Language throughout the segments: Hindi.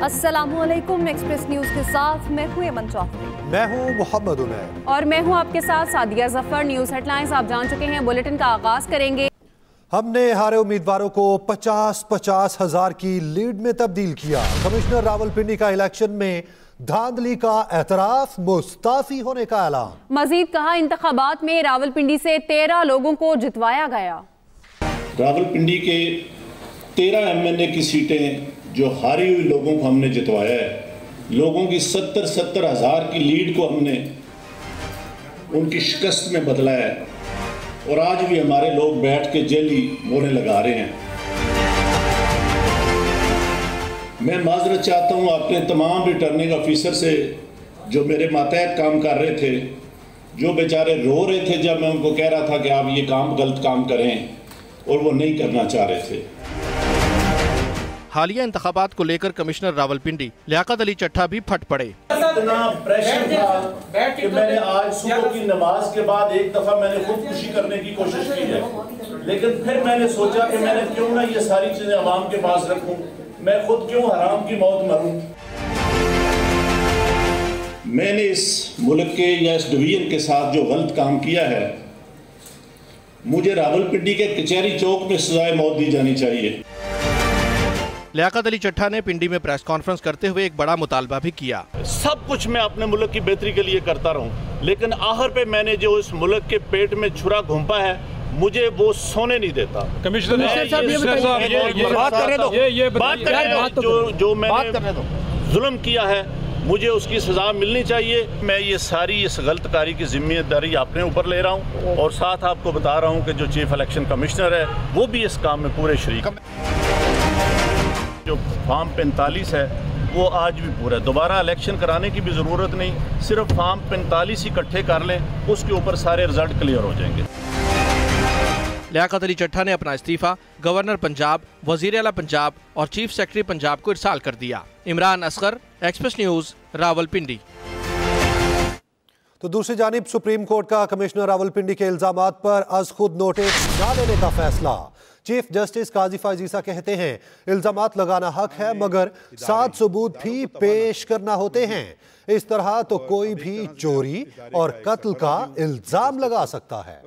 अस्सलामुअलैकुम, एक्सप्रेस न्यूज के साथ मैं हूं अमन चौधरी। मैं हूं मोहम्मद उमैर और मैं हूं आपके साथ सादिया जफर। न्यूज हेडलाइंस आप जान चुके हैं, बुलेटिन का आगाज करेंगे। हमने हारे उम्मीदवारों को 50-50 हजार की लीड में तब्दील किया। कमिश्नर रावलपिंडी का इलेक्शन में धांधली का एतराफ, मुस्ताफी होने का ऐलान। मजीद कहा, इंतखाबात में रावलपिंडी से 13 लोगों को जितवाया गया। रावलपिंडी के 13 MNA की सीटें जो हारी हुई लोगों को हमने जितवाया है। लोगों की 70 हज़ार की लीड को हमने उनकी शिकस्त में बदला है और आज भी हमारे लोग बैठ के जेली मोहरें लगा रहे हैं। मैं माजरत चाहता हूँ अपने तमाम रिटर्निंग ऑफिसर से जो मेरे मातहत काम कर रहे थे, जो बेचारे रो रहे थे जब मैं उनको कह रहा था कि आप ये काम गलत काम करें और वो नहीं करना चाह रहे थे। हालिया इंतखाबात को लेकर कमिश्नर रावलपिंडी लियाकत अली चट्ठा भी फट पड़े। इतना प्रेशर था कि मैंने आज सुबह की नमाज के बाद एक दफा मैंने खुदकुशी करने की कोशिश की है, लेकिन फिर मैंने सोचा कि मैंने क्यों ना ये सारी चीजें अवाम के पास रखूं, मैं खुद क्यों हराम की मौत मरूं। मैंने इस मुल्क के या इस डिवीजन के साथ जो गलत काम किया है, मुझे रावलपिंडी के कचहरी चौक में सजाए मौत दी जानी चाहिए। लियाकत अली चट्ठा ने पिंडी में प्रेस कॉन्फ्रेंस करते हुए एक बड़ा मुतालबा भी किया। सब कुछ मैं अपने मुल्क की बेहतरी के लिए करता रहूं, लेकिन आखिर पे मैंने जो इस मुल्क के पेट में छुरा घुंपा है, मुझे वो सोने नहीं देता। कमिश्नर साहब जो मैंने जुल्म किया है, मुझे उसकी सजा मिलनी चाहिए। मैं ये सारी इस गलतकारी की जिम्मेदारी अपने ऊपर ले रहा हूँ और साथ आपको बता रहा हूँ कि जो चीफ इलेक्शन कमिश्नर है वो भी इस काम में पूरे शरीक। जो फॉर्म 45 है वो आज भी पूरा है। दोबारा इलेक्शन कराने की भी ज़रूरत नहीं, सिर्फ फॉर्म 45 इकट्ठे कर लें, उसके ऊपर सारे रिजल्ट क्लियर हो जाएंगे। लियाकत अली चट्ठा ने अपना इस्तीफा गवर्नर पंजाब, वजीर आला पंजाब और चीफ सेक्रेटरी पंजाब को इरसाल कर दिया। Imran Asghar, Express News, Rawalpindi. तो दूसरी जानिब सुप्रीम कोर्ट का कमिश्नर रावलपिंडी के इल्जामात पर अज खुद नोटिस न लेने का फैसला। चीफ जस्टिस काजी फायजीसा कहते हैं, इल्जामात लगाना हक है मगर 7 सबूत भी पेश करना होते हैं। इस तरह तो कोई भी चोरी और कत्ल का इल्जाम लगा सकता है।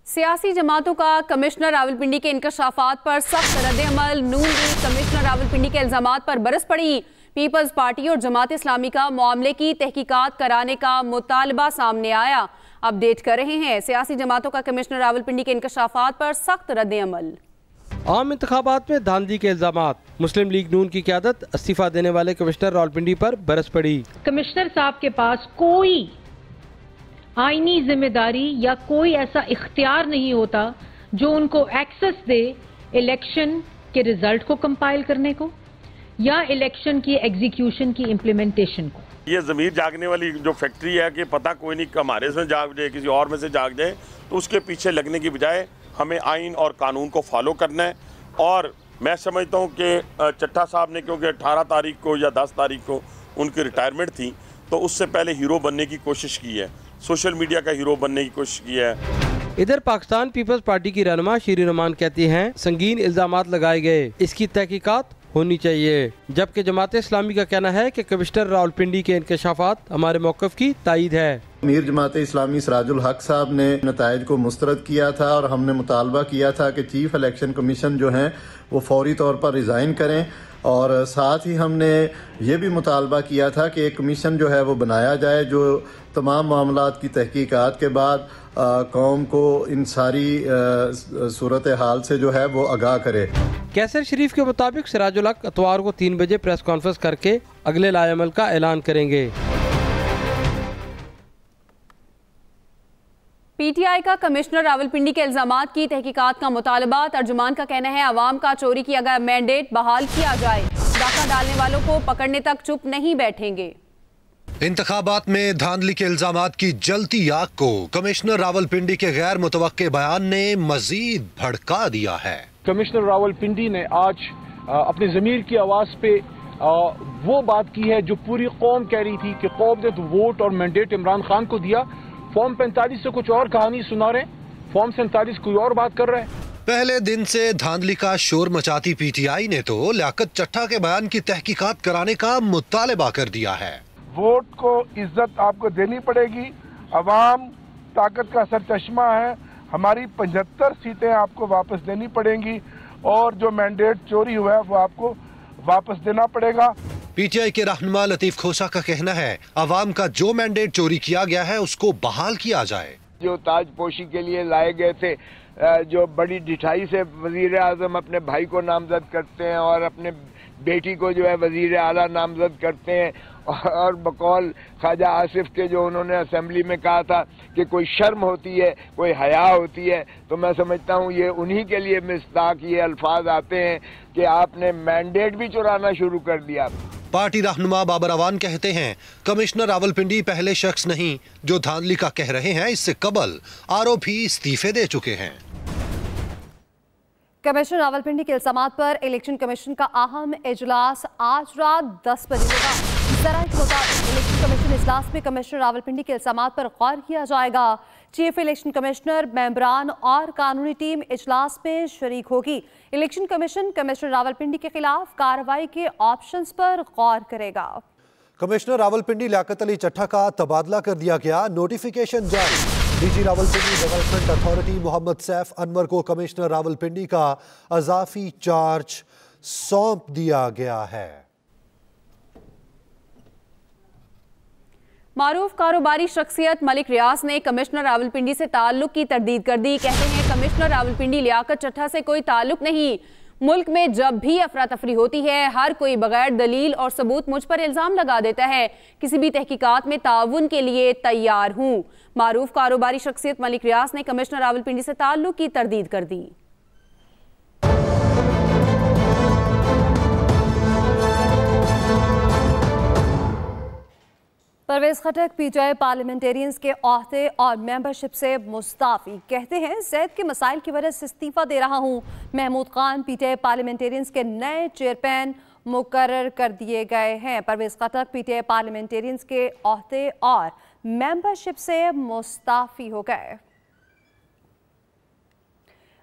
सियासी जमातों का कमिश्नर रावलपिंडी के इंकशाफात पर सख्त रद्द-ए-अमल। नून लीग कमिश्नर रावलपिंडी के इल्जामात पर बरस पड़ी। पीपल्स पार्टी और जमात इस्लामी का मामले की तहकीकात कराने का मुतालबा सामने आया। अपडेट कर रहे हैं, सियासी जमातों का कमिश्नर रावलपिंडी के इंकशाफात पर सख्त रद्द-ए-अमल। आम इंतखाबात में धांधली के इल्जामात। मुस्लिम लीग नून की क़यादत इस्तीफा देने वाले कमिश्नर रावलपिंडी पर बरस पड़ी। कमिश्नर साहब के पास कोई आईनी जिम्मेदारी या कोई ऐसा इख्तियार नहीं होता जो उनको एक्सेस दे इलेक्शन के रिजल्ट को कंपाइल करने को या इलेक्शन की एग्जीक्यूशन की इम्प्लीमेंटेशन को। ये ज़मीर जागने वाली जो फैक्ट्री है कि पता कोई नहीं हमारे से जाग जाए, किसी और में से जाग जाए, तो उसके पीछे लगने की बजाय हमें आइन और कानून को फॉलो करना है। और मैं समझता हूँ कि चट्ठा साहब ने, क्योंकि 18 तारीख को या 10 तारीख को उनकी रिटायरमेंट थी, तो उससे पहले हीरो बनने की कोशिश की है, सोशल मीडिया का हीरो बनने की कोशिश की है। इधर पाकिस्तान पीपल्स पार्टी की रहनुमा शीरीन रहमान कहती हैं, संगीन इल्जामात लगाए गए, इसकी तहकीकात होनी चाहिए। जबकि जमात इस्लामी का कहना है कि कमिश्नर रावलपिंडी के इंकशाफात हमारे मौक़िफ़ की तायीद है। अमीर जमात इस्लामी सिराजुल हक साहब ने नताइज को मुस्तरद किया था और हमने मुतालबा किया था कि चीफ इलेक्शन कमीशन जो है वो फौरी तौर पर रिज़ाइन करें। और साथ ही हमने ये भी मुतालबा किया था कि एक कमीशन जो है वो बनाया जाए जो तमाम मामलात की तहकीकात के बाद कौम को इन सारी सूरत हाल से जो है वो आगाह करे। कैसर शरीफ के मुताबिक सिराजुल हक इतवार को 3 बजे प्रेस कॉन्फ्रेंस करके अगले लाएअमल का ऐलान करेंगे। पीटीआई का कमिश्नर रावलपिंडी के इल्जामात की तहकीकात का मुतालबा। तर्जुमान का कहना है, आवाम का चोरी किया गया मैंडेट बहाल किया जाए। डाका डालने वालों को पकड़ने तक चुप नहीं बैठेंगे। इंतखाबात में धांधली के इल्जामात की जलती आग को कमिश्नर रावलपिंडी के गैर मुतवक्के बयान ने मजीद भड़का दिया है। कमिश्नर रावलपिंडी ने आज अपने ज़मीर की आवाज़ पे वो बात की है जो पूरी कौम कह रही थी कि कौम ने तो वोट और मैंडेट इमरान खान को दिया। फॉर्म 45 से कुछ और कहानी सुना रहे हैं, फॉर्म 47 कोई और बात कर रहे हैं। पहले दिन से धांधली का शोर मचाती पीटीआई ने तो लियाकत चट्ठा के बयान की तहकीकात कराने का मुतालबा कर दिया है। वोट को इज्जत आपको देनी पड़ेगी। अवाम ताकत का सरचश्मा है। हमारी 75 सीटें आपको वापस देनी पड़ेंगी और जो मैंडेट चोरी हुआ है वो आपको वापस देना पड़ेगा। पीटीआई के रहनुमा लतीफ खोसा का कहना है अवाम का जो मैंडेट चोरी किया गया है उसको बहाल किया जाए। जो ताजपोशी के लिए लाए गए थे, जो बड़ी ढिठाई से वजीर आजम अपने भाई को नामजद करते हैं और अपने बेटी को जो है वजीर आला नामजद करते हैं, और बकौल ख्वाजा आसिफ के जो उन्होंने असेंबली में कहा था कि कोई शर्म होती है, कोई हया होती है, तो मैं समझता हूँ ये उन्हीं के लिए मिस्ताक ये अल्फाज आते हैं कि आपने मैंडेट भी चुराना शुरू कर दिया। पार्टी रहनुमा बाबर अवान कहते हैं कमिश्नर रावलपिंडी पहले शख्स नहीं जो धांधली का कह रहे हैं, इससे कबल आरोपी इस्तीफे दे चुके हैं। कमिश्नर रावलपिंडी के इल्जामात पर इलेक्शन कमीशन का अहम इजलास आज रात 10 बजे होगा। जराये के मुताबिक इलेक्शन कमीशन इजलास में कमिश्नर रावलपिंडी के इल्जामात पर गौर किया जाएगा। चीफ इलेक्शन कमिश्नर, मेंबरान और कानूनी टीम इजलास में शरीक होगी। इलेक्शन कमीशन कमिश्नर रावलपिंडी के खिलाफ कार्रवाई के ऑप्शंस पर गौर करेगा। कमिश्नर रावलपिंडी लियाकत अली चट्ठा का तबादला कर दिया गया, नोटिफिकेशन जारी। DG Rawalpindi Development Authority Mohammad Saif Anwar को कमिश्नर रावलपिंडी का अजाफी चार्ज सौंप दिया गया है। मारूफ कारोबारी शख्सियत मलिक रियाज ने कमिश्नर रावलपिंडी से ताल्लुक की तरदीद कर दी। कहते हैं कमिश्नर रावलपिंडी लियाकत चट्ठा से कोई ताल्लुक नहीं। मुल्क में जब भी अफरा तफरी होती है हर कोई बगैर दलील और सबूत मुझ पर इल्जाम लगा देता है। किसी भी तहकीकात में ताउन के लिए तैयार हूँ। मारूफ कारोबारी शख्सियत मलिक रियाज ने कमिश्नर रावलपिंडी से ताल्लुक की तरदीद कर दी। परवेज खटक पीटीआई पार्लियामेंटेरियंस के ओहदे और मेंबरशिप से मुस्ताफी। कहते हैं जैद के मसाइल की वजह से इस्तीफा दे रहा हूं। महमूद खान पीटीआई पार्लियामेंटेरियंस के नए चेयरमैन मुकर्रर कर दिए गए हैं। परवेज खटक पीटीआई पार्लियामेंटेरियंस के ओहदे और मेंबरशिप से मुस्ताफी हो गए।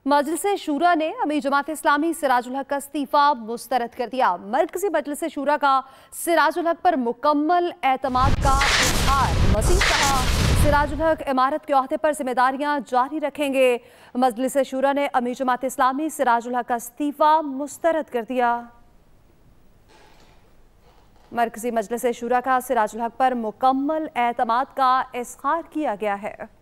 मजलिस शूरा ने अमीर जमात इस्लामी सिराजुल हक का इस्तीफा मुस्तरद कर दिया। मरकजी मजलिस शूरा का सिराजुल हक पर मुकम्मल एतमाद का इजहार। मजीद कहा सिराजुल हक इमारत के ओहदे पर जिम्मेदारियां जारी रखेंगे। मजलिस शूरा ने अमीर जमात इस्लामी सिराजुल हक का इस्तीफा मुस्तरद कर दिया। मरकजी मजलिस शूरा का सिराजुल हक पर मुकम्मल एतमाद का इजहार किया गया है।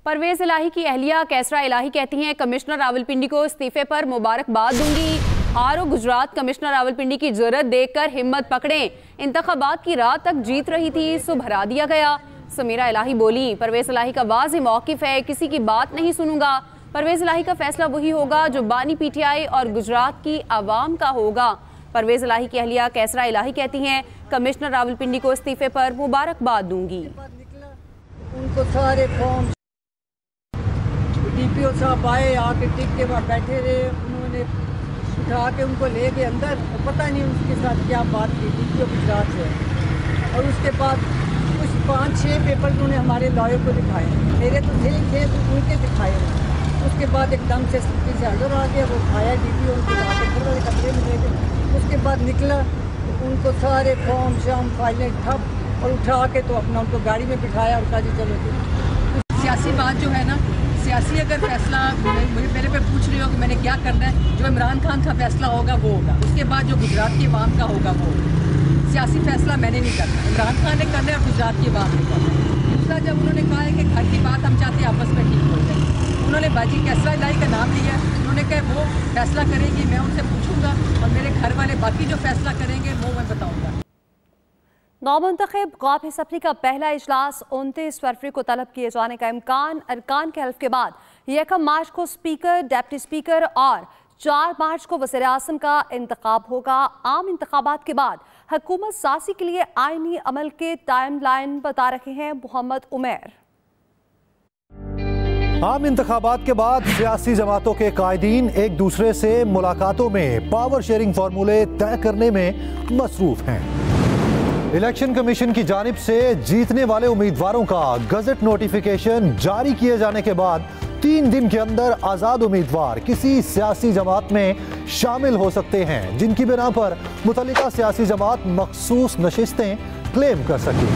परवेज इलाही की अहलिया कैसरा इलाही कहती हैं कमिश्नर रावलपिंडी को इस्तीफे पर मुबारकबाद दूंगी। आरओ गुजरात कमिश्नर रावलपिंडी की जुर्रत देखकर हिम्मत पकड़ें। इंतखाबात की रात तक जीत रही थी, सुबह हरा दिया गया। समीरा इलाही बोली परवेज इलाही का वाज़ेह मौक़िफ़ है, किसी की बात नहीं सुनूंगा। परवेज इलाही का फैसला वही होगा जो बानी पीटीआई और गुजरात की आवाम का होगा। परवेज इलाही की अहलिया कैसरा इलाही कहती हैं कमिश्नर रावलपिंडी को इस्तीफे पर मुबारकबाद दूंगी। उनको सारे फॉर्म डीपीओ साहब आए, आके टिक के वहाँ बैठे रहे, उन्होंने उठा के उनको ले गए अंदर। पता नहीं उसके साथ क्या बात की डीपीओ गुजरात से। और उसके बाद कुछ 5-6 पेपर उन्होंने हमारे लॉयर को दिखाए, मेरे तो थे तो उनके दिखाए। उसके बाद एकदम से स्कूटी से अंदर आ गया, वो आया डीपीओ उनको घर वाले कमरे में ले गए। उसके बाद निकला, उनको सारे फॉर्म शाम फाइलें ठप और उठा के तो अपना उनको गाड़ी में बिठाया और कहा जी चलो। सियासी बात जो है ना, सियासी अगर फैसला मुझे मेरे पे पूछ रहे हो कि मैंने क्या करना है, जो इमरान खान का फैसला होगा वो होगा। उसके बाद जो गुजरात की अवाम का होगा वो होगा। सियासी फैसला मैंने नहीं करना, इमरान खान ने करना है और गुजरात की अवाम ने करना है। दूसरा जब उन्होंने कहा है कि घर की बात हम चाहते हैं आपस में ठीक हो जाए, उन्होंने बाजी कैसरा इलाही का नाम लिया। उन्होंने कहा वो फैसला करेगी, मैं उनसे पूछूंगा और मेरे घर वाले बाकी जो फैसला करेंगे वो मैं बताऊँगा। नौमुंतखब कौमी असम्बली का पहला इजलास 29 फरवरी को तलब किए जाने का इम्कान। अरकान के हल्फ के बाद 1 मार्च को स्पीकर, डिप्टी स्पीकर और 4 मार्च को वज़ीर आज़म का इंतखाब होगा। आम इंतखाबात के बाद हुकूमत साज़ी के लिए आईनी अमल के टाइमलाइन बता रहे हैं मोहम्मद उमैर। आम इंतखाबात के बाद सियासी जमातों के कायदीन एक दूसरे से मुलाकातों में पावर शेयरिंग फार्मूले तय करने में मसरूफ हैं। इलेक्शन कमीशन की जानिब से जीतने वाले उम्मीदवारों का गजट नोटिफिकेशन जारी किए जाने के बाद 3 दिन के अंदर आजाद उम्मीदवार किसी सियासी जमात में शामिल हो सकते हैं, जिनकी बिना पर मुतल्लिका सियासी जमात मखसूस नशिस्तें क्लेम कर सके।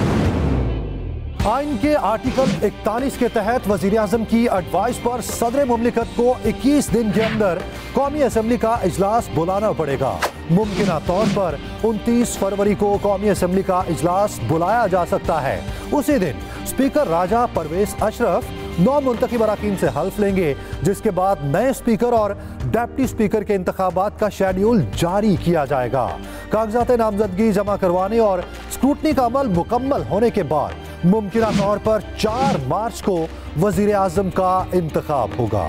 आइन के आर्टिकल 41 के तहत वजीर आजम की एडवाइस पर सदर मुमलिकत को 21 दिन के अंदर कौमी असम्बली का इजलास बुलाना पड़ेगा। मुमकिना तौर पर 29 फरवरी को कौमी असम्बली का इजलास बुलाया जा सकता है। उसी दिन स्पीकर राजा परवेज अशरफ 9 मुंतखब अरकान से हल्फ लेंगे, जिसके बाद नए स्पीकर और डिप्टी स्पीकर के इंतखाबात का शेड्यूल जारी किया जाएगा। कागजात नामजदगी जमा करवाने और स्क्रूटनी का अमल मुकम्मल होने के बाद मुमकिना तौर पर 4 मार्च को वजीर आजम का इंतखाब होगा।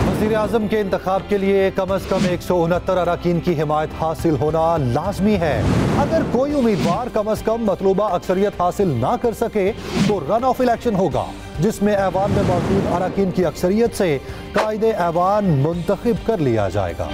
वजीर आजम के इंतखाब के लिए कम अज कम 169 अरकान की हिमायत हासिल होना लाजमी है। अगर कोई उम्मीदवार कम अज कम मतलूबा अक्सरियत हासिल ना कर सके तो रन ऑफ इलेक्शन होगा, जिसमें ऐवान में मौजूद अरकान की अक्सरियत से कायदे ऐवान मुंतखब कर लिया जाएगा।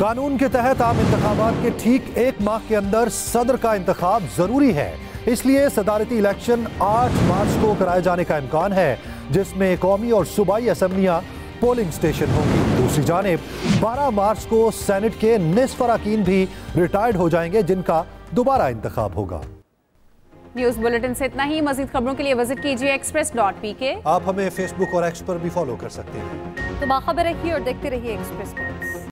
कानून के तहत आम इंतखाबात के ठीक 1 माह के अंदर सदर का इंतखाब जरूरी है, इसलिए सदारती इलेक्शन 8 मार्च को कराए जाने का इम्कान है, जिसमें कौमी और सूबाई असम्बलियां पोलिंग स्टेशन होंगी। दूसरी जानिब 12 मार्च को सेनेट के निस्फ अरकान भी रिटायर्ड हो जाएंगे, जिनका दोबारा इंतखाब होगा। न्यूज बुलेटिन से इतना ही। मजीद खबरों के लिए विजिट कीजिए express.pk। आप हमें फेसबुक और एक्स पर भी फॉलो कर सकते हैं। तो बाखबर रहिए और देखते रहिए एक्सप्रेस।